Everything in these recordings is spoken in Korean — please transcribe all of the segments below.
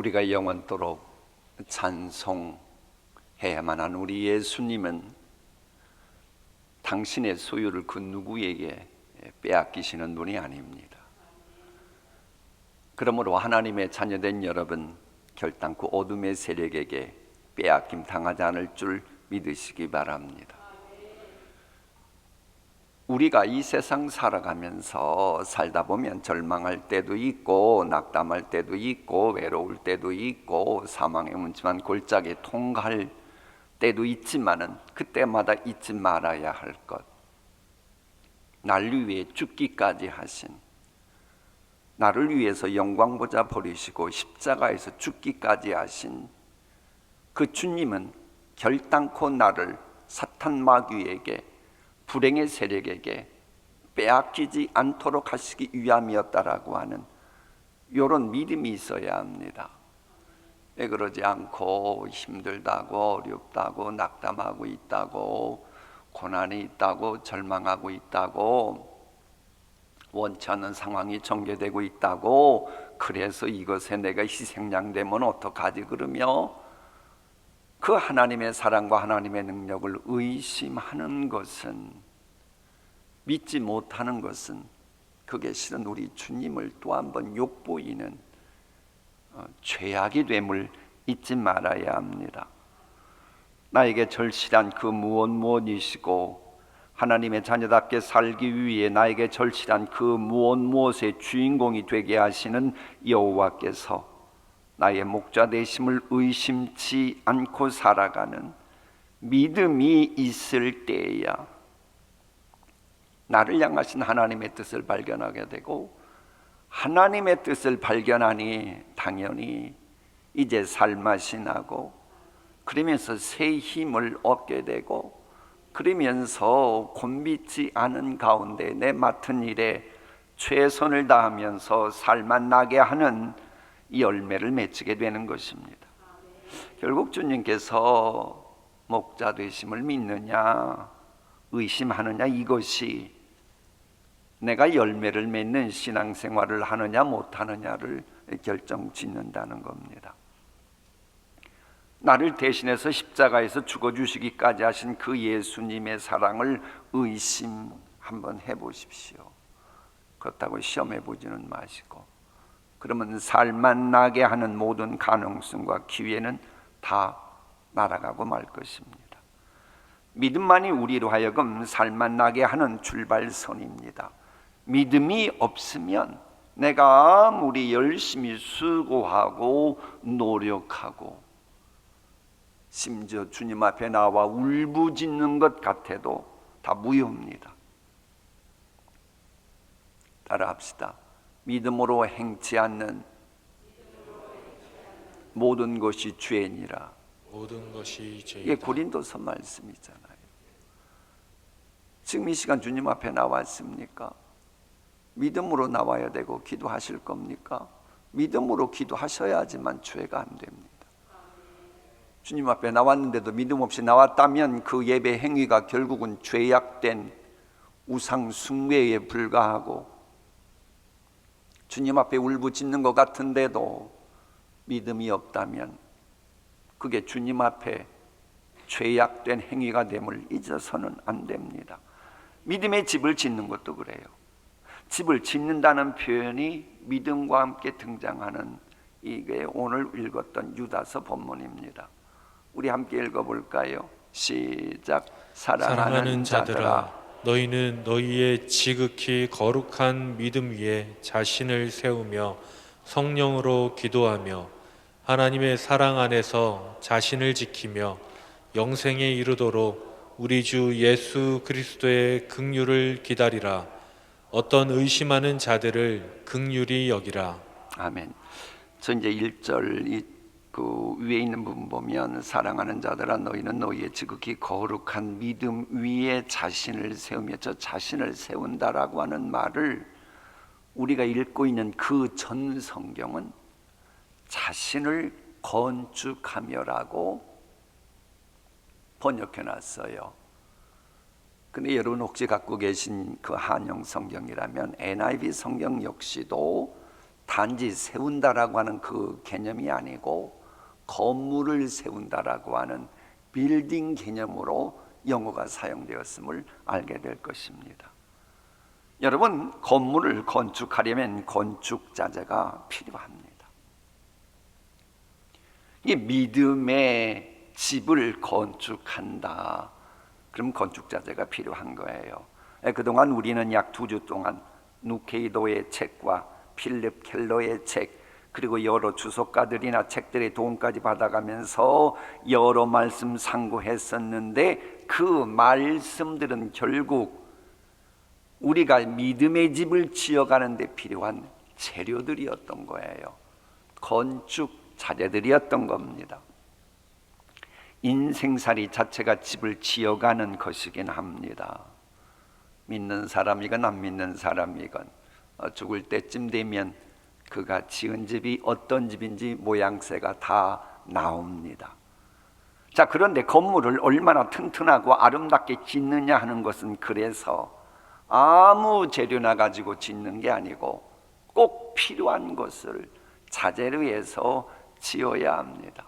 우리가 영원토록 찬송해야만 한 우리 예수님은 당신의 소유를 그 누구에게 빼앗기시는 분이 아닙니다. 그러므로 하나님의 자녀된 여러분, 결단코 어둠의 세력에게 빼앗김 당하지 않을 줄 믿으시기 바랍니다. 우리가 이 세상 살아가면서 살다 보면 절망할 때도 있고 낙담할 때도 있고 외로울 때도 있고 사망의 문지만 골짜기에 통과할 때도 있지만은 그때마다 잊지 말아야 할 것, 나를 위해 죽기까지 하신, 나를 위해서 영광보좌 버리시고 십자가에서 죽기까지 하신 그 주님은 결단코 나를 사탄 마귀에게, 불행의 세력에게 빼앗기지 않도록 하시기 위함이었다라고 하는 이런 믿음이 있어야 합니다. 왜 그러지 않고 힘들다고 어렵다고 낙담하고 있다고 고난이 있다고 절망하고 있다고 원치 않는 상황이 전개되고 있다고 그래서 이것에 내가 희생양되면 어떡하지 그러며 그 하나님의 사랑과 하나님의 능력을 의심하는 것은, 믿지 못하는 것은, 그게 실은 우리 주님을 또 한 번 욕보이는 죄악이 됨을 잊지 말아야 합니다. 나에게 절실한 그 무엇이시고 하나님의 자녀답게 살기 위해 나에게 절실한 그 무엇의 주인공이 되게 하시는 여호와께서 나의 목자 되심을 의심치 않고 살아가는 믿음이 있을 때야 나를 향하신 하나님의 뜻을 발견하게 되고, 하나님의 뜻을 발견하니 당연히 이제 살맛이 나고, 그러면서 새 힘을 얻게 되고, 그러면서 곤비지 않은 가운데 내 맡은 일에 최선을 다하면서 살맛 나게 하는 열매를 맺게 되는 것입니다. 결국 주님께서 목자 되심을 믿느냐 의심하느냐, 이것이 내가 열매를 맺는 신앙생활을 하느냐 못하느냐를 결정짓는다는 겁니다. 나를 대신해서 십자가에서 죽어주시기까지 하신 그 예수님의 사랑을 의심 한번 해보십시오. 그렇다고 시험해보지는 마시고, 그러면 살맛 나게 하는 모든 가능성과 기회는 다 날아가고 말 것입니다. 믿음만이 우리로 하여금 살맛 나게 하는 출발선입니다. 믿음이 없으면 내가 아무리 열심히 수고하고 노력하고 심지어 주님 앞에 나와 울부짖는 것 같아도 다 무효입니다. 따라합시다. 믿음으로 행치 않는 모든 것이 죄니라. 모든 것이 죄이다. 이게 고린도서 말씀이잖아요. 지금 이 시간 주님 앞에 나왔습니까? 믿음으로 나와야 되고 기도하실 겁니까? 믿음으로 기도하셔야지만 죄가 안 됩니다. 주님 앞에 나왔는데도 믿음 없이 나왔다면 그 예배 행위가 결국은 죄악된 우상 숭배에 불과하고, 주님 앞에 울부짖는 것 같은데도 믿음이 없다면 그게 주님 앞에 죄악된 행위가 됨을 잊어서는 안 됩니다. 믿음의 집을 짓는 것도 그래요. 집을 짓는다는 표현이 믿음과 함께 등장하는 이게 오늘 읽었던 유다서 본문입니다. 우리 함께 읽어볼까요? 시작. 사랑하는 자들아, 너희는 너희의 지극히 거룩한 믿음 위에 자신을 세우며 성령으로 기도하며 하나님의 사랑 안에서 자신을 지키며 영생에 이르도록 우리 주 예수 그리스도의 긍휼을 기다리라. 어떤 의심하는 자들을 긍휼히 여기라. 아멘. 저 이제 1절 그 위에 있는 부분 보면, 사랑하는 자들아 너희는 너희의 지극히 거룩한 믿음 위에 자신을 세우며, 저 자신을 세운다라고 하는 말을 우리가 읽고 있는 그 전 성경은 자신을 건축하며라고 번역해 놨어요. 근데 여러분 혹시 갖고 계신 그 한영 성경이라면 NIV 성경 역시도 단지 세운다라고 하는 그 개념이 아니고 건물을 세운다라고 하는 빌딩 개념으로 영어가 사용되었음을 알게 될 것입니다. 여러분, 건물을 건축하려면 건축 자재가 필요합니다. 이 믿음의 집을 건축한다. 그럼 건축 자재가 필요한 거예요. 그동안 우리는 약 2주 동안 누케이도의 책과 필립 켈러의 책, 그리고 여러 주석가들이나 책들의 도움까지 받아가면서 여러 말씀 상고했었는데, 그 말씀들은 결국 우리가 믿음의 집을 지어가는 데 필요한 재료들이었던 거예요. 건축 자재들이었던 겁니다. 인생살이 자체가 집을 지어가는 것이긴 합니다. 믿는 사람이건 안 믿는 사람이건 죽을 때쯤 되면 그가 지은 집이 어떤 집인지 모양새가 다 나옵니다. 자, 그런데 건물을 얼마나 튼튼하고 아름답게 짓느냐 하는 것은 그래서 아무 재료나 가지고 짓는 게 아니고 꼭 필요한 것을 자재로 해서 지어야 합니다.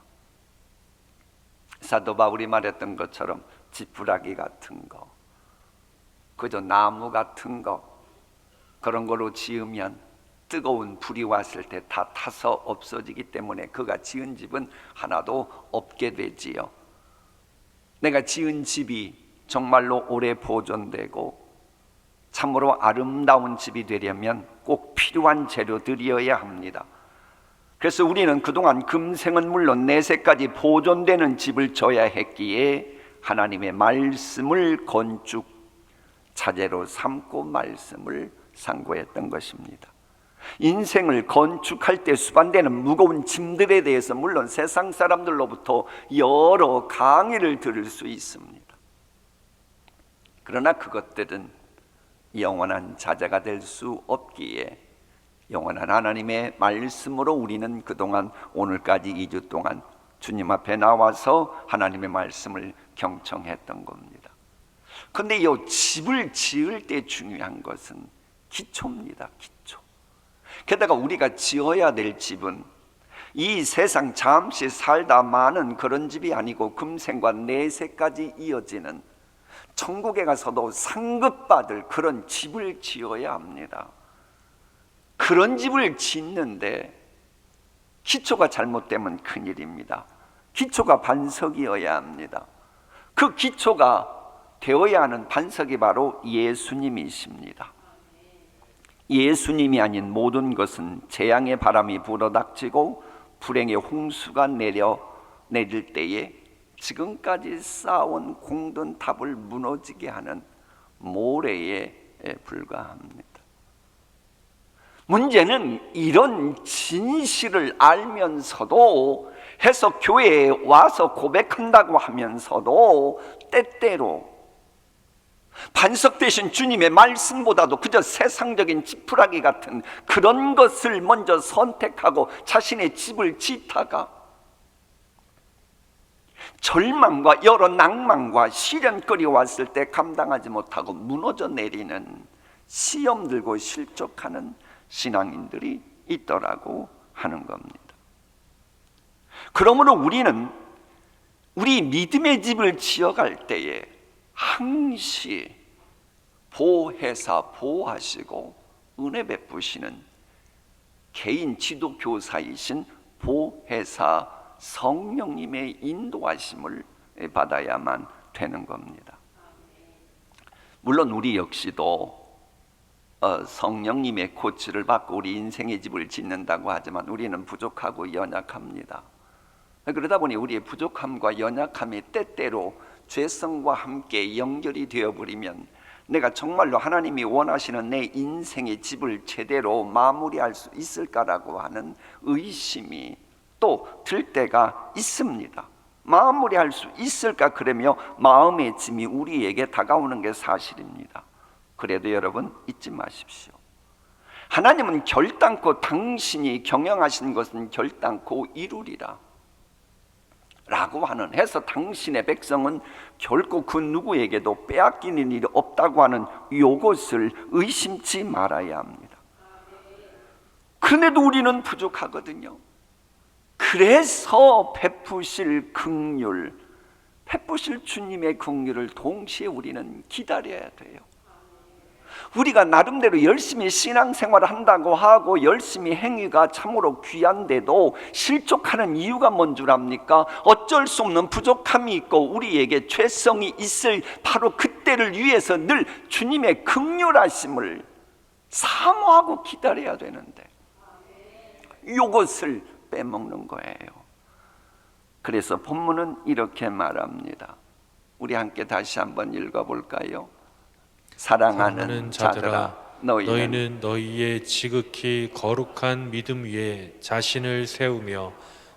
사도 바울이 말했던 것처럼 지푸라기 같은 거, 그저 나무 같은 거, 그런 거로 지으면 뜨거운 불이 왔을 때 다 타서 없어지기 때문에 그가 지은 집은 하나도 없게 되지요. 내가 지은 집이 정말로 오래 보존되고 참으로 아름다운 집이 되려면 꼭 필요한 재료들이어야 합니다. 그래서 우리는 그동안 금생은 물론 내세까지 보존되는 집을 져야 했기에 하나님의 말씀을 건축 자재로 삼고 말씀을 상고했던 것입니다. 인생을 건축할 때 수반되는 무거운 짐들에 대해서 물론 세상 사람들로부터 여러 강의를 들을 수 있습니다. 그러나 그것들은 영원한 자재가 될 수 없기에 영원한 하나님의 말씀으로 우리는 그동안 오늘까지 2주 동안 주님 앞에 나와서 하나님의 말씀을 경청했던 겁니다. 그런데 이 집을 지을 때 중요한 것은 기초입니다. 기초. 게다가 우리가 지어야 될 집은 이 세상 잠시 살다 마는 그런 집이 아니고 금생과 내세까지 이어지는 천국에 가서도 상급받을 그런 집을 지어야 합니다. 그런 집을 짓는데 기초가 잘못되면 큰일입니다. 기초가 반석이어야 합니다. 그 기초가 되어야 하는 반석이 바로 예수님이십니다. 예수님이 아닌 모든 것은 재앙의 바람이 불어닥치고 불행의 홍수가 내릴 때에 지금까지 쌓아온 공든 탑을 무너지게 하는 모래에 불과합니다. 문제는 이런 진실을 알면서도 해서 교회에 와서 고백한다고 하면서도 때때로 반석 대신 주님의 말씀보다도 그저 세상적인 지푸라기 같은 그런 것을 먼저 선택하고 자신의 집을 짓다가 절망과 여러 낭만과 시련거리 왔을 때 감당하지 못하고 무너져 내리는 시험 들고 실족하는 신앙인들이 있더라고 하는 겁니다. 그러므로 우리는 우리 믿음의 집을 지어갈 때에 항시 보혜사 보호하시고 은혜 베푸시는 개인 지도교사이신 보혜사 성령님의 인도하심을 받아야만 되는 겁니다. 물론 우리 역시도 성령님의 코치를 받고 우리 인생의 집을 짓는다고 하지만 우리는 부족하고 연약합니다. 그러다 보니 우리의 부족함과 연약함이 때때로 죄성과 함께 연결이 되어버리면 내가 정말로 하나님이 원하시는 내 인생의 집을 제대로 마무리할 수 있을까라고 하는 의심이 또 들 때가 있습니다. 마무리할 수 있을까 그러며 마음의 짐이 우리에게 다가오는 게 사실입니다. 그래도 여러분 잊지 마십시오. 하나님은 결단코 당신이 경영하신 것은 결단코 이루리라 라고 하는 해서 당신의 백성은 결코 그 누구에게도 빼앗기는 일이 없다고 하는 이것을 의심치 말아야 합니다. 그런데도 우리는 부족하거든요. 그래서 베푸실 긍휼, 베푸실 주님의 긍휼을 동시에 우리는 기다려야 돼요. 우리가 나름대로 열심히 신앙생활을 한다고 하고 열심히 행위가 참으로 귀한데도 실족하는 이유가 뭔 줄 압니까? 어쩔 수 없는 부족함이 있고 우리에게 죄성이 있을 바로 그때를 위해서 늘 주님의 긍휼하심을 사모하고 기다려야 되는데 이것을 빼먹는 거예요. 그래서 본문은 이렇게 말합니다. 우리 함께 다시 한번 읽어볼까요? 사랑하는 자들아, 너희는 너희의 지극히 거룩한 믿음 위에 자신을 세우며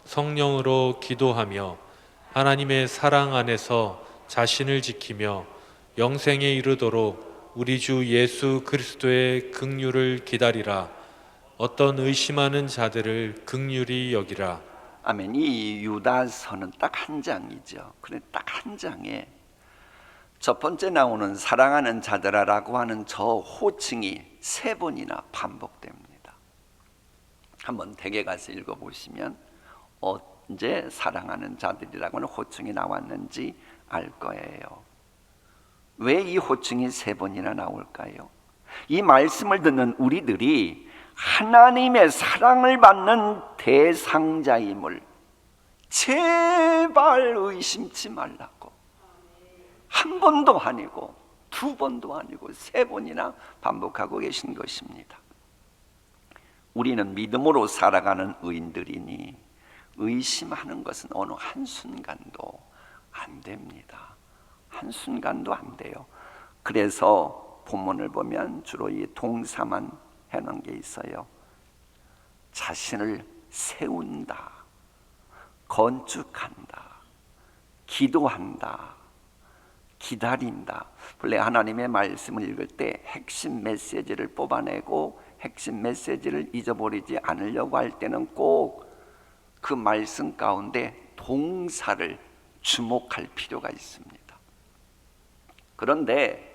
성령으로 기도하며 하나님의 사랑 안에서 자신을 지키며 영생에 이르도록 우리 주 예수 그리스도의 긍휼을 기다리라. 어떤 의심하는 자들을 긍휼히 여기라. 아멘. 이 유다서는 딱 한 장이죠. 그래 딱 한 장에 첫 번째 나오는 사랑하는 자들아라고 하는 저 호칭이 3번이나 반복됩니다. 한번 댁에 가서 읽어보시면 언제 사랑하는 자들이라고 하는 호칭이 나왔는지 알 거예요. 왜 이 호칭이 3번이나 나올까요? 이 말씀을 듣는 우리들이 하나님의 사랑을 받는 대상자임을 제발 의심치 말라고 한 번도 아니고 2번도 아니고 3번이나 반복하고 계신 것입니다. 우리는 믿음으로 살아가는 의인들이니 의심하는 것은 어느 한순간도 안 됩니다. 한순간도 안 돼요. 그래서 본문을 보면 주로 이 동사만 해놓은 게 있어요. 자신을 세운다, 건축한다, 기도한다, 기다린다. 원래 하나님의 말씀을 읽을 때 핵심 메시지를 뽑아내고 핵심 메시지를 잊어버리지 않으려고 할 때는 꼭 그 말씀 가운데 동사를 주목할 필요가 있습니다. 그런데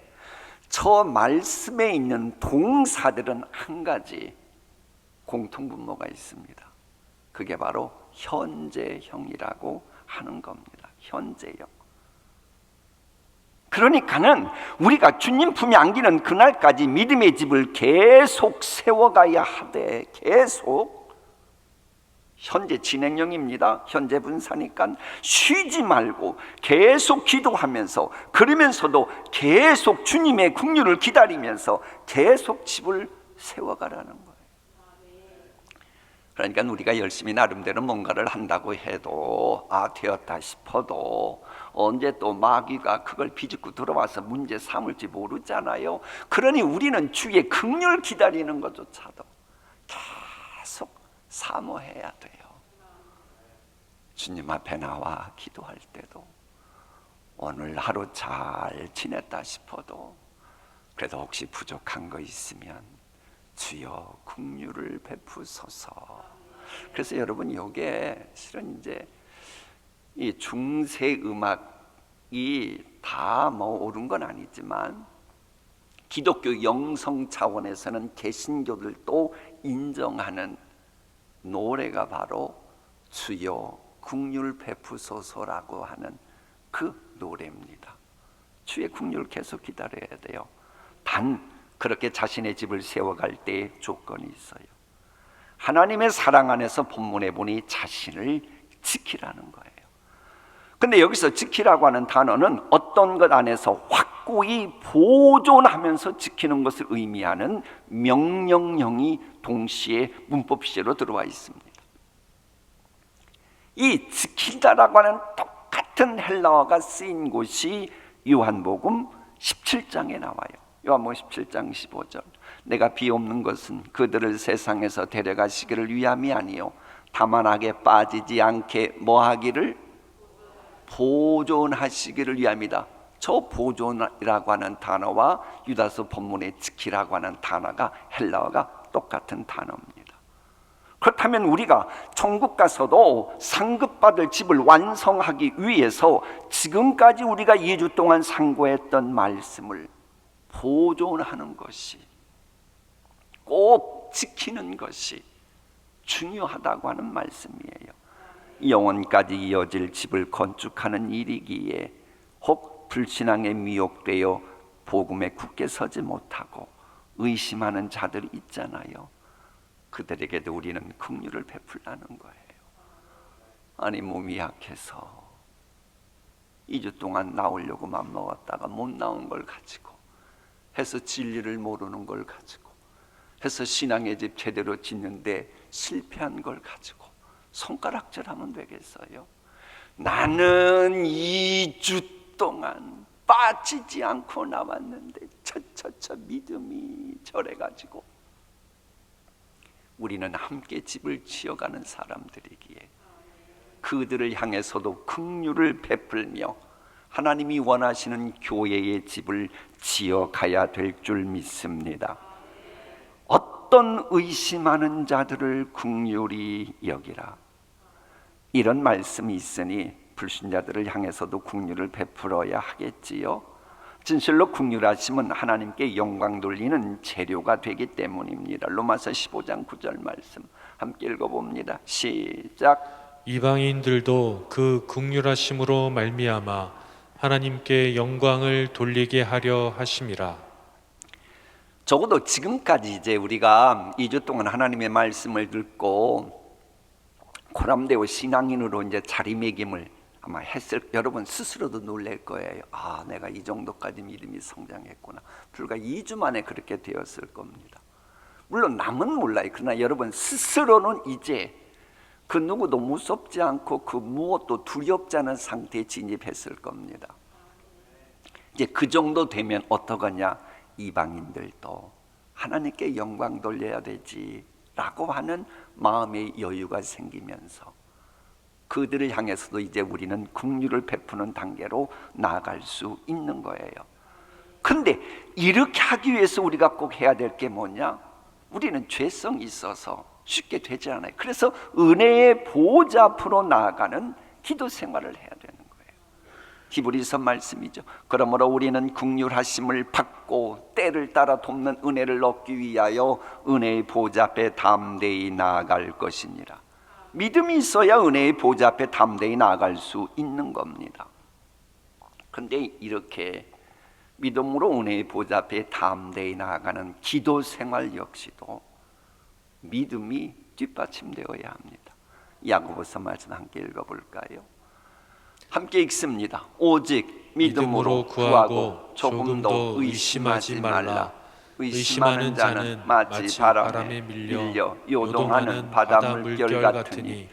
저 말씀에 있는 동사들은 한 가지 공통분모가 있습니다. 그게 바로 현재형이라고 하는 겁니다. 현재형. 그러니까는 우리가 주님 품에 안기는 그날까지 믿음의 집을 계속 세워가야 하되, 계속 현재 진행형입니다. 현재 분사니까 쉬지 말고 계속 기도하면서, 그러면서도 계속 주님의 긍휼을 기다리면서 계속 집을 세워가라는 거예요. 그러니까 우리가 열심히 나름대로 뭔가를 한다고 해도 되었다 싶어도 언제 또 마귀가 그걸 비집고 들어와서 문제 삼을지 모르잖아요. 그러니 우리는 주의 긍휼을 기다리는 것조차도 계속 사모해야 돼요. 주님 앞에 나와 기도할 때도 오늘 하루 잘 지냈다 싶어도 그래도 혹시 부족한 거 있으면 주여 긍휼을 베푸소서. 그래서 여러분, 이게 실은 이제 이 중세 음악이 다 옳은 건 아니지만 기독교 영성 차원에서는 개신교들도 인정하는 노래가 바로 주여 긍휼 베푸소서라고 하는 그 노래입니다. 주의 긍휼을 계속 기다려야 돼요. 단 그렇게 자신의 집을 세워갈 때의 조건이 있어요. 하나님의 사랑 안에서 본문에 보니 자신을 지키라는 거예요. 근데 여기서 지키라고 하는 단어는 어떤 것 안에서 확고히 보존하면서 지키는 것을 의미하는 명령형이 동시에 문법시제로 들어와 있습니다. 이 지키다라고 하는 똑같은 헬라어가 쓰인 곳이 요한복음 17장에 나와요. 요한복음 17장 15절. 내가 비옵는 것은 그들을 세상에서 데려가시기를 위함이 아니요 다만 악에 빠지지 않게 뭐하기를 보존하시기를 위함이다. 저 보존이라고 하는 단어와 유다서 본문의 지키라고 하는 단어가 헬라어가 똑같은 단어입니다. 그렇다면 우리가 천국 가서도 상급받을 집을 완성하기 위해서 지금까지 우리가 2주 동안 상고했던 말씀을 보존하는 것이, 꼭 지키는 것이 중요하다고 하는 말씀이에요. 영원까지 이어질 집을 건축하는 일이기에 혹 불신앙에 미혹되어 복음에 굳게 서지 못하고 의심하는 자들이 있잖아요. 그들에게도 우리는 긍휼을 베풀라는 거예요. 아니, 몸이 약해서 2주 동안 나오려고 맘먹었다가 못 나온 걸 가지고 해서 진리를 모르는 걸 가지고 해서 신앙의 집 제대로 짓는데 실패한 걸 가지고 손가락질하면 되겠어요? 나는 2주 동안 빠지지 않고 나왔는데 처처처 믿음이 저래가지고. 우리는 함께 집을 지어가는 사람들이기에 그들을 향해서도 긍휼을 베풀며 하나님이 원하시는 교회의 집을 지어가야 될 줄 믿습니다. 어떤 의심하는 자들을 긍휼히 여기라, 이런 말씀이 있으니 불신자들을 향해서도 긍휼을 베풀어야 하겠지요. 진실로 긍휼하심은 하나님께 영광 돌리는 재료가 되기 때문입니다. 로마서 15장 9절 말씀 함께 읽어봅니다. 시작. 이방인들도 그 긍휼하심으로 말미암아 하나님께 영광을 돌리게 하려 하심이라. 적어도 지금까지 이제 우리가 2주 동안 하나님의 말씀을 듣고 고람되어 신앙인으로 이제 자리매김을 아마 했을, 여러분 스스로도 놀랄 거예요. 아, 내가 이 정도까지 믿음이 성장했구나. 불과 2주 만에 그렇게 되었을 겁니다. 물론 남은 몰라요. 그러나 여러분 스스로는 이제 그 누구도 무섭지 않고 그 무엇도 두렵지 않은 상태에 진입했을 겁니다. 이제 그 정도 되면 어떠거냐? 이방인들도 하나님께 영광 돌려야 되지라고 하는 마음의 여유가 생기면서 그들을 향해서도 이제 우리는 긍휼을 베푸는 단계로 나아갈 수 있는 거예요. 근데 이렇게 하기 위해서 우리가 꼭 해야 될 게 뭐냐? 우리는 죄성이 있어서 쉽게 되지 않아요. 그래서 은혜의 보호자 앞으로 나아가는 기도 생활을 해야 되는 거예요. 히브리서 말씀이죠. 그러므로 우리는 긍휼하심을 받고 때를 따라 돕는 은혜를 얻기 위하여 은혜의 보호자 앞에 담대히 나아갈 것이니라. 믿음이 있어야 은혜의 보호자 앞에 담대히 나아갈 수 있는 겁니다. 그런데 이렇게 믿음으로 은혜의 보호자 앞에 담대히 나아가는 기도 생활 역시도 믿음이 뒷받침되어야 합니다. 야고보서 말씀 함께 읽어볼까요? 함께 읽습니다. 오직 믿음으로 구하고 조금도 의심하지 말라. 의심하는 자는 마치 바람에 밀려 요동하는 바닷물결 같으니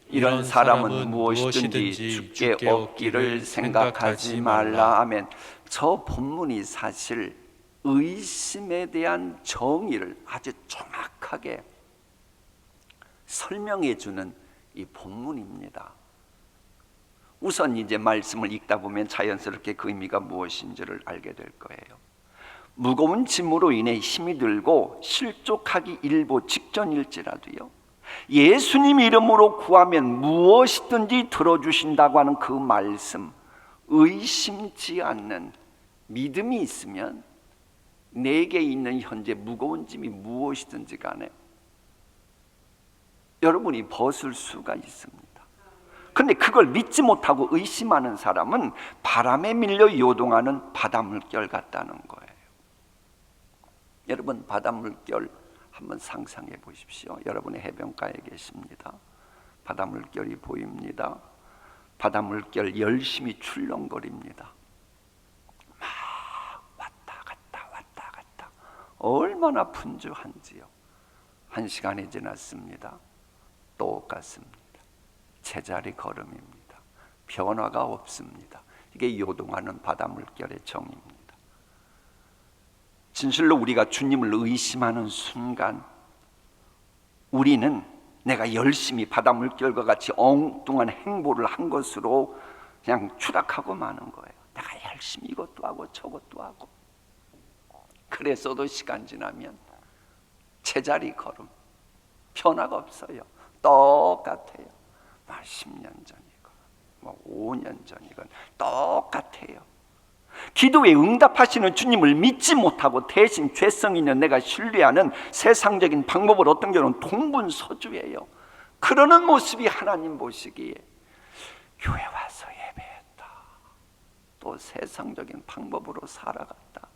이런 사람은 무엇이든지 주께 얻기를 생각하지 말라. 아멘. 저 본문이 사실 의심에 대한 정의를 아주 정확하게 설명해 주는 이 본문입니다. 우선 이제 말씀을 읽다 보면 자연스럽게 그 의미가 무엇인지를 알게 될 거예요. 무거운 짐으로 인해 힘이 들고 실족하기 일보 직전일지라도요, 예수님 이름으로 구하면 무엇이든지 들어주신다고 하는 그 말씀, 의심치 않는 믿음이 있으면 내게 있는 현재 무거운 짐이 무엇이든지 간에 여러분이 벗을 수가 있습니다. 근데 그걸 믿지 못하고 의심하는 사람은 바람에 밀려 요동하는 바닷물결 같다는 거예요. 여러분 바닷물결 한번 상상해 보십시오. 여러분의 해변가에 계십니다. 바닷물결이 보입니다. 바닷물결 열심히 출렁거립니다. 막 왔다 갔다 얼마나 분주한지요. 1시간이 지났습니다. 똑같습니다. 제자리 걸음입니다. 변화가 없습니다. 이게 요동하는 바닷물결의 정의입니다. 진실로 우리가 주님을 의심하는 순간 우리는 내가 열심히 바닷물결과 같이 엉뚱한 행보를 한 것으로 그냥 추락하고 마는 거예요. 내가 열심히 이것도 하고 저것도 하고, 그래서도 시간 지나면 제자리 걸음, 변화가 없어요. 똑같아요. 10년 전이건 5년 전이건 똑같아요. 기도에 응답하시는 주님을 믿지 못하고 대신 죄성 있는 내가 신뢰하는 세상적인 방법을 어떤 경우는 동분서주예요. 그러는 모습이 하나님 보시기에 교회 와서 예배했다, 또 세상적인 방법으로 살아갔다,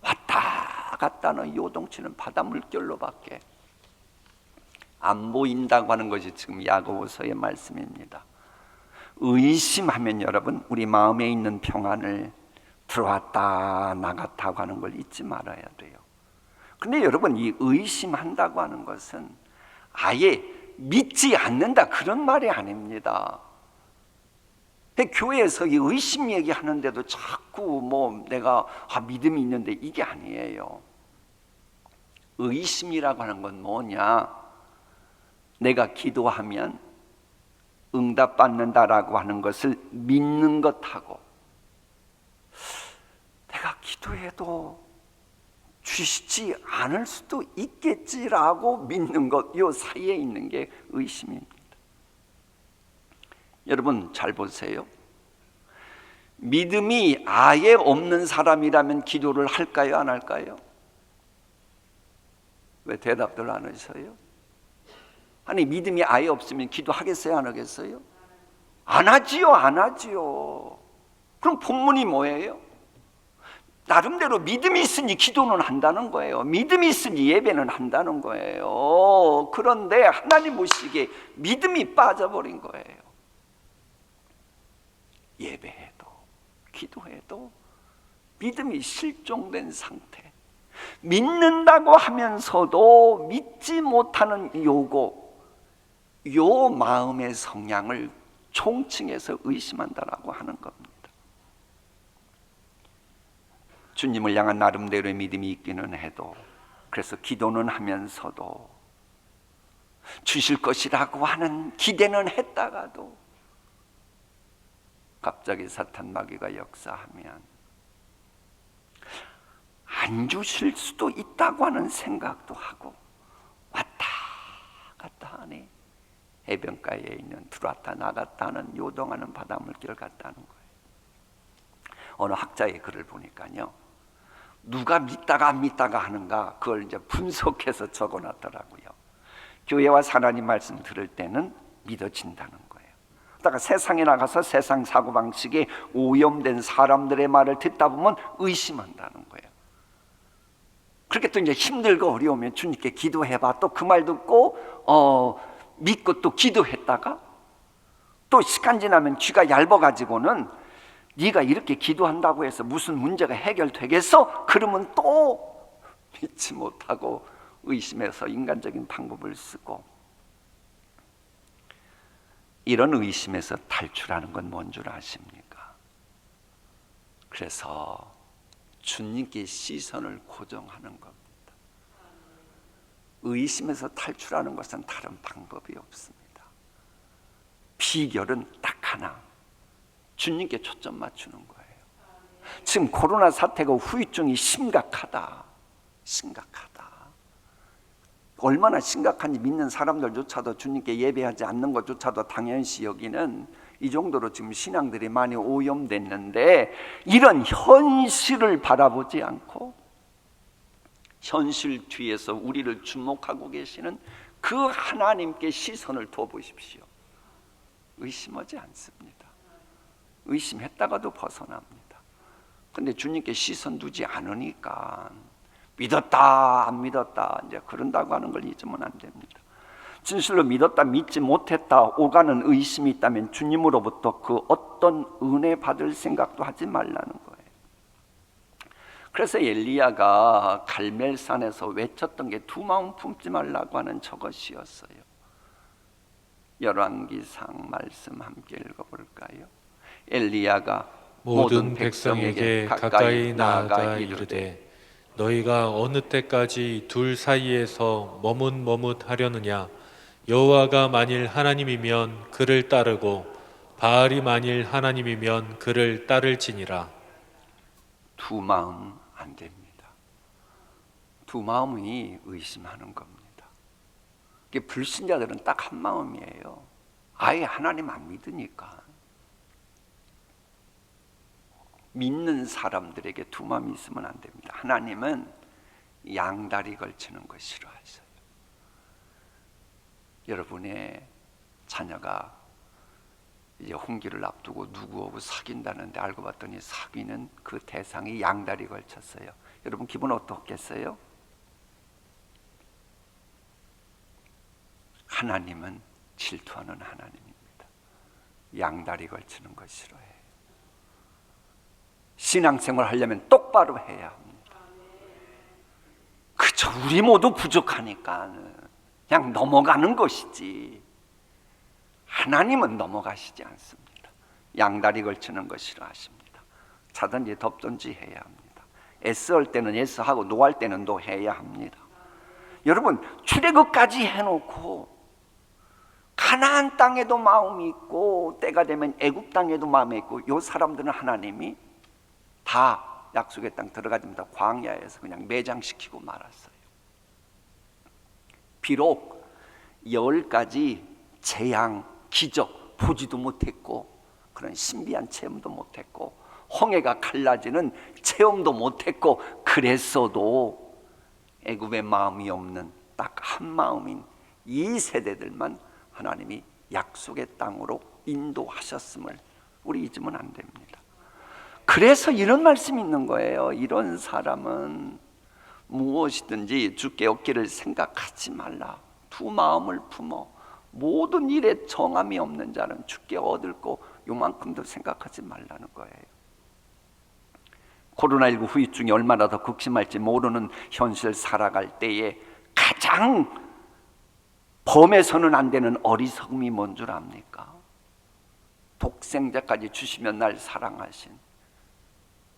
왔다 갔다는 요동치는 바다 물결로밖에 안 보인다고 하는 것이 지금 야고보서의 말씀입니다. 의심하면 여러분 우리 마음에 있는 평안을 들어왔다 나갔다고 하는 걸 잊지 말아야 돼요. 근데 여러분, 이 의심한다고 하는 것은 아예 믿지 않는다 그런 말이 아닙니다. 교회에서 이 의심 얘기하는데도 자꾸 내가 믿음이 있는데, 이게 아니에요. 의심이라고 하는 건 뭐냐? 내가 기도하면 응답받는다라고 하는 것을 믿는 것하고, 내가 기도해도 주시지 않을 수도 있겠지라고 믿는 것, 이 사이에 있는 게 의심입니다. 여러분 잘 보세요. 믿음이 아예 없는 사람이라면 기도를 할까요, 안 할까요? 왜 대답들 안 하셔요? 아니, 믿음이 아예 없으면 기도하겠어요, 안 하겠어요? 안 하지요, 안 하지요. 그럼 본문이 뭐예요? 나름대로 믿음이 있으니 기도는 한다는 거예요. 믿음이 있으니 예배는 한다는 거예요. 그런데 하나님 보시기에 믿음이 빠져버린 거예요. 예배해도 기도해도 믿음이 실종된 상태, 믿는다고 하면서도 믿지 못하는 요 마음의 성향을 총칭해서 의심한다라고 하는 겁니다. 주님을 향한 나름대로의 믿음이 있기는 해도, 그래서 기도는 하면서도 주실 것이라고 하는 기대는 했다가도 갑자기 사탄 마귀가 역사하면 안 주실 수도 있다고 하는 생각도 하고 왔다 갔다 하네. 해변가에 있는 들어왔다 나갔다 하는 요동하는 바닷물길 같다는 거예요. 어느 학자의 글을 보니까요, 누가 믿다가 안 믿다가 하는가, 그걸 이제 분석해서 적어놨더라고요. 교회와 하나님 말씀 들을 때는 믿어진다는 거예요. 그러다가 세상에 나가서 세상 사고방식에 오염된 사람들의 말을 듣다 보면 의심한다는 거예요. 그렇게 또 이제 힘들고 어려우면 주님께 기도해봐, 또 그 말 듣고 믿고 또 기도했다가 또 시간 지나면 귀가 얇아가지고는 네가 이렇게 기도한다고 해서 무슨 문제가 해결되겠어? 그러면 또 믿지 못하고 의심해서 인간적인 방법을 쓰고, 이런 의심에서 탈출하는 건 뭔 줄 아십니까? 그래서 주님께 시선을 고정하는 겁니다. 의심에서 탈출하는 것은 다른 방법이 없습니다. 비결은 딱 하나, 주님께 초점 맞추는 거예요. 지금 코로나 사태가 후유증이 심각하다. 얼마나 심각한지 믿는 사람들조차도 주님께 예배하지 않는 것조차도 당연시 여기는 이 정도로 지금 신앙들이 많이 오염됐는데, 이런 현실을 바라보지 않고 현실 뒤에서 우리를 주목하고 계시는 그 하나님께 시선을 둬보십시오. 의심하지 않습니다. 의심했다가도 벗어납니다. 근데 주님께 시선 두지 않으니까 믿었다 안 믿었다 이제 그런다고 하는 걸 잊으면 안 됩니다. 진실로 믿었다 믿지 못했다 오가는 의심이 있다면 주님으로부터 그 어떤 은혜 받을 생각도 하지 말라는 거예요. 그래서 엘리야가 갈멜산에서 외쳤던 게 두 마음 품지 말라고 하는 저것이었어요. 열왕기상 말씀 함께 읽어볼까요? 엘리야가 모든 백성에게 가까이 나아가 이르되 너희가 어느 때까지 둘 사이에서 머뭇머뭇하려느냐? 여호와가 만일 하나님이면 그를 따르고 바알이 만일 하나님이면 그를 따를지니라. 두 마음 안 됩니다. 두 마음이 의심하는 겁니다. 불신자들은 딱 한 마음이에요. 아예 하나님 안 믿으니까. 믿는 사람들에게 두 마음이 있으면 안 됩니다. 하나님은 양다리 걸치는 거 싫어하셔요. 여러분의 자녀가 이제 홍기를 앞두고 누구하고 사귄다는데 알고 봤더니 사귀는 그 대상이 양다리 걸쳤어요. 여러분 기분 어떻겠어요? 하나님은 질투하는 하나님입니다. 양다리 걸치는 거 싫어해요. 신앙생활 하려면 똑바로 해야 합니다. 그쵸, 우리 모두 부족하니까 그냥 넘어가는 것이지 하나님은 넘어가시지 않습니다. 양다리 걸치는 거 싫어하십니다. 차든지 덮든지 해야 합니다. 애써할 때는 애써하고 노할 때는 노해야 합니다. 여러분 출애굽까지 해놓고 가나안 땅에도 마음이 있고 때가 되면 애굽 땅에도 마음이 있고 이 사람들은 하나님이 다 약속의 땅 들어가지 못하고 광야에서 그냥 매장시키고 말았어요. 비록 10가지 재앙, 기적 보지도 못했고 그런 신비한 체험도 못했고 홍해가 갈라지는 체험도 못했고 그랬어도 애굽의 마음이 없는 딱 한 마음인 이 세대들만 하나님이 약속의 땅으로 인도하셨음을 우리 잊으면 안 됩니다. 그래서 이런 말씀이 있는 거예요. 이런 사람은 무엇이든지 주께 얻기를 생각하지 말라. 두 마음을 품어 모든 일에 정함이 없는 자는 주께 얻을 거 요만큼도 생각하지 말라는 거예요. 코로나19 후유증이 얼마나 더 극심할지 모르는 현실 살아갈 때에 가장 범해서는 안 되는 어리석음이 뭔 줄 압니까? 독생자까지 주시면 날 사랑하신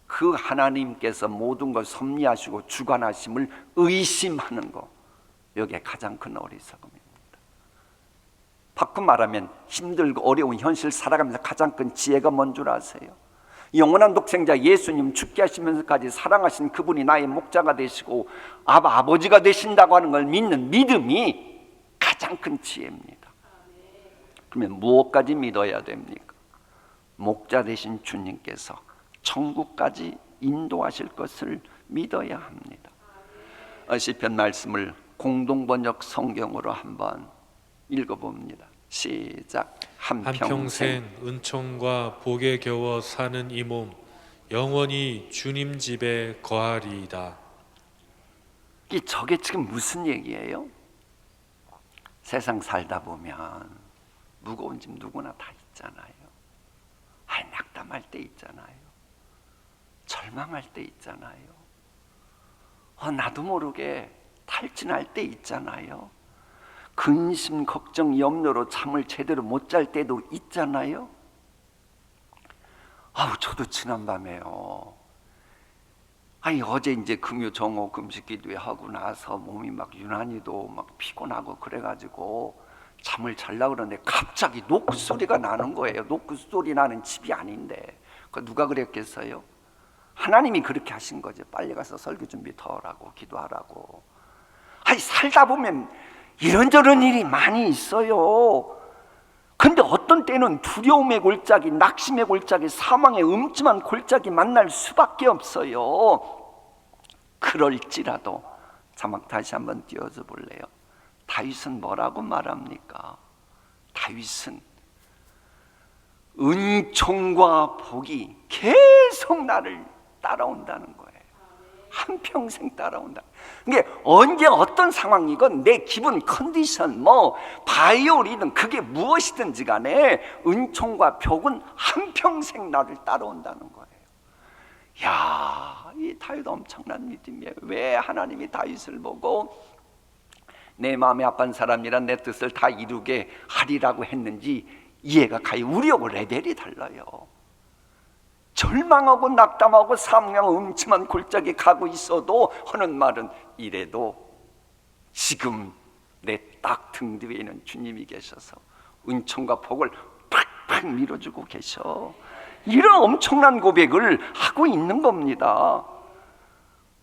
그 하나님께서 모든 걸 섭리하시고 주관하심을 의심하는 거, 여기에 가장 큰 어리석음입니다. 바꿔 말하면 힘들고 어려운 현실 살아가면서 가장 큰 지혜가 뭔 줄 아세요? 영원한 독생자 예수님 죽게 하시면서까지 사랑하신 그분이 나의 목자가 되시고 아버지가 되신다고 하는 걸 믿는 믿음이 가장 큰 지혜입니다. 그러면 무엇까지 믿어야 됩니까? 목자 되신 주님께서 천국까지 인도하실 것을 믿어야 합니다. 시편 말씀을 공동번역 성경으로 한번 읽어봅니다. 시작. 한평생 은총과 복에 겨워 사는 이 몸 영원히 주님 집에 거하리이다. 저게 지금 무슨 얘기예요? 세상 살다 보면 무거운 짐 누구나 다 있잖아요. 낙담할 때 있잖아요. 절망할 때 있잖아요. 나도 모르게 탈진할 때 있잖아요. 근심, 걱정, 염려로 잠을 제대로 못 잘 때도 있잖아요. 저도 지난밤에요. 어제 이제 금요 정오 금식 기도회 하고 나서 몸이 막 유난히도 막 피곤하고 그래가지고 잠을 자려고 그러는데 갑자기 노크 소리가 나는 거예요. 노크 소리 나는 집이 아닌데 누가 그랬겠어요? 하나님이 그렇게 하신 거죠. 빨리 가서 설교 준비 더 하라고, 기도하라고. 살다 보면 이런저런 일이 많이 있어요. 근데 어떤 때는 두려움의 골짜기, 낙심의 골짜기, 사망의 음침한 골짜기 만날 수밖에 없어요. 그럴지라도 자막 다시 한번 띄워줘 볼래요? 다윗은 뭐라고 말합니까? 다윗은 은총과 복이 계속 나를 따라온다는 거예요. 한평생 따라온다. 이게 언제 어떤 상황이건 내 기분 컨디션 바이올이든 그게 무엇이든지 간에 은총과 복은 한평생 나를 따라온다는 거예요. 이 다윗 엄청난 믿음이에요. 왜 하나님이 다윗을 보고 내 마음에 합한 사람이란 내 뜻을 다 이루게 하리라고 했는지 이해가 가요. 우리하고 레벨이 달라요. 절망하고 낙담하고 사망의 음침한 골짜기 가고 있어도 하는 말은 이래도 지금 내 딱 등 뒤에 있는 주님이 계셔서 은총과 복을 팍팍 밀어주고 계셔. 이런 엄청난 고백을 하고 있는 겁니다.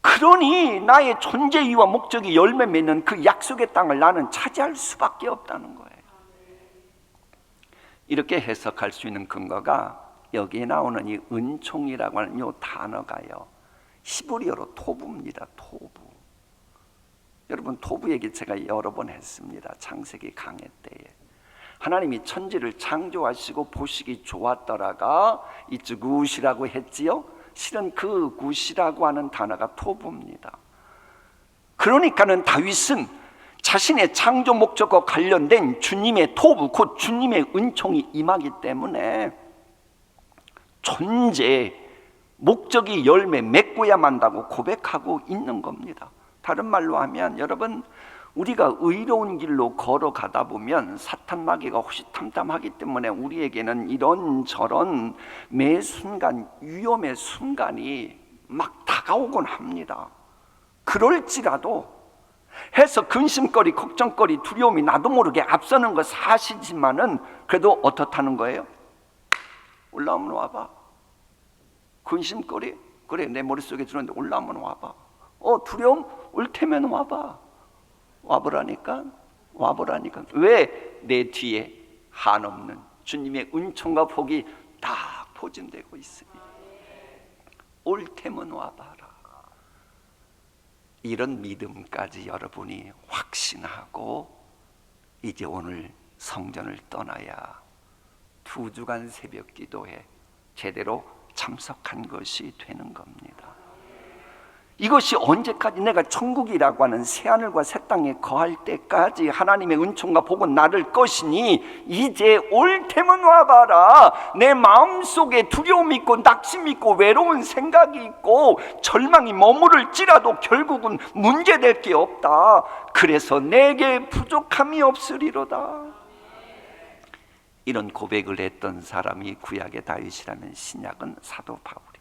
그러니 나의 존재 이유와 목적이 열매 맺는 그 약속의 땅을 나는 차지할 수밖에 없다는 거예요. 이렇게 해석할 수 있는 근거가 여기에 나오는 이 은총이라고 하는 이 단어가요, 히브리어로 토부입니다. 토부. 여러분, 토부 얘기 제가 여러 번 했습니다. 창세기 강해 때에 하나님이 천지를 창조하시고 보시기 좋았더라가 이츠 굿이라고 했지요. 실은 그 굿이라고 하는 단어가 토부입니다. 그러니까는 다윗은 자신의 창조 목적과 관련된 주님의 토부, 곧 주님의 은총이 임하기 때문에 존재 목적이 열매 맺고야 만다고 고백하고 있는 겁니다. 다른 말로 하면 여러분, 우리가 의로운 길로 걸어가다 보면 사탄 마귀가 호시탐탐하기 때문에 우리에게는 이런저런 매 순간 위험의 순간이 막 다가오곤 합니다. 그럴지라도 해서 근심거리, 걱정거리, 두려움이 나도 모르게 앞서는 거 사실이지만은 그래도 어떻다는 거예요? 올라오면 와봐. 근심거리? 그래, 내 머릿속에 들었는데 올라오면 와봐. 두려움? 올 테면 와봐. 와보라니까. 왜? 내 뒤에 한없는 주님의 은총과 복이 딱 포진되고 있으니 올 테면 와봐라. 이런 믿음까지 여러분이 확신하고 이제 오늘 성전을 떠나야 2주간 새벽 기도에 제대로 참석한 것이 되는 겁니다. 이것이 언제까지 내가 천국이라고 하는 새하늘과 새 땅에 거할 때까지 하나님의 은총과 복은 나를 것이니 이제 올 테면 와봐라. 내 마음속에 두려움이 있고 낙심이 있고 외로운 생각이 있고 절망이 머무를지라도 결국은 문제될 게 없다. 그래서 내게 부족함이 없으리로다. 이런 고백을 했던 사람이 구약의 다윗이라면 신약은 사도 바울입니다.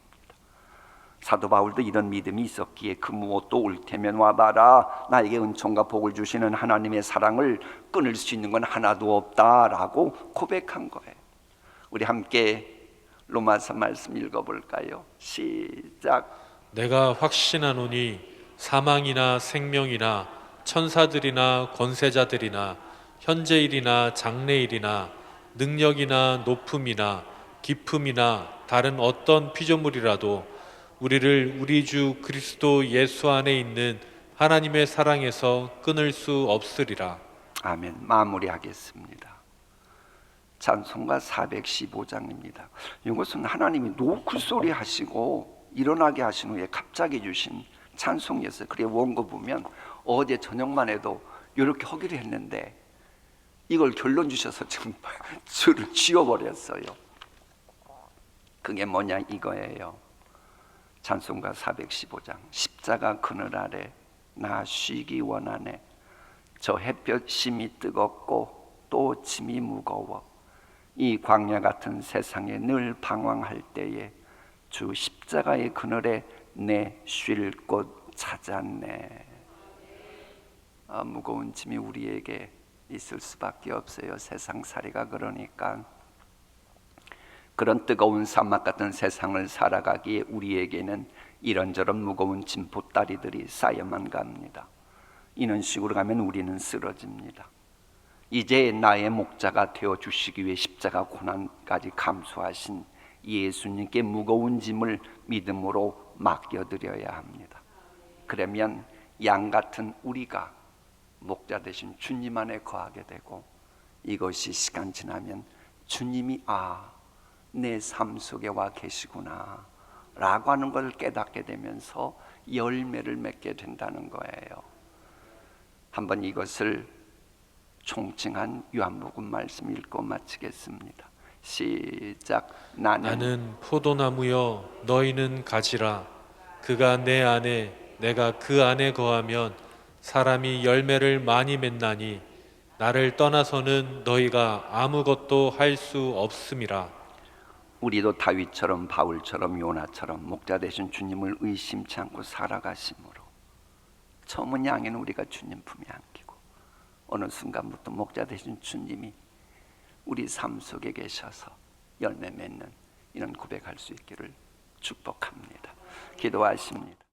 사도 바울도 이런 믿음이 있었기에 그 무엇도 올 테면 와봐라. 나에게 은총과 복을 주시는 하나님의 사랑을 끊을 수 있는 건 하나도 없다라고 고백한 거예요. 우리 함께 로마서 말씀 읽어볼까요? 시작. 내가 확신하노니 사망이나 생명이나 천사들이나 권세자들이나 현재일이나 장래일이나 능력이나 높음이나 깊음이나 다른 어떤 피조물이라도 우리를 우리 주 그리스도 예수 안에 있는 하나님의 사랑에서 끊을 수 없으리라. 아멘. 마무리하겠습니다. 찬송가 415장입니다. 이것은 하나님이 노크소리 하시고 일어나게 하신 후에 갑자기 주신 찬송이었어요. 그래 원고 보면 어제 저녁만 해도 이렇게 하기로 했는데 이걸 결론 주셔서 지금 줄을 지워버렸어요. 그게 뭐냐 이거예요. 찬송가 415장. 십자가 그늘 아래 나 쉬기 원하네. 저 햇볕 심이 뜨겁고 또 짐이 무거워. 이 광야 같은 세상에 늘 방황할 때에 주 십자가의 그늘에 내 쉴 곳 찾았네. 무거운 짐이 우리에게 있을 수밖에 없어요. 세상살이가 그러니까. 그런 뜨거운 사막 같은 세상을 살아가기에 우리에게는 이런저런 무거운 짐 보따리들이 쌓여만 갑니다. 이런 식으로 가면 우리는 쓰러집니다. 이제 나의 목자가 되어주시기 위해 십자가 고난까지 감수하신 예수님께 무거운 짐을 믿음으로 맡겨드려야 합니다. 그러면 양 같은 우리가 목자 되신 주님 안에 거하게 되고 이것이 시간 지나면 주님이 내 삶 속에 와 계시구나 라고 하는 걸 깨닫게 되면서 열매를 맺게 된다는 거예요. 한번 이것을 총칭한 요한복음 말씀 읽고 마치겠습니다. 시작. 나는 포도나무여 너희는 가지라. 그가 내 안에 내가 그 안에 거하면 사람이 열매를 많이 맺나니 나를 떠나서는 너희가 아무것도 할 수 없음이라. 우리도 다윗처럼 바울처럼 요나처럼 목자 되신 주님을 의심치 않고 살아가심으로 처음은 양에는 우리가 주님 품에 안기고 어느 순간부터 목자 되신 주님이 우리 삶 속에 계셔서 열매 맺는 이런 고백할 수 있기를 축복합니다. 기도하십니다.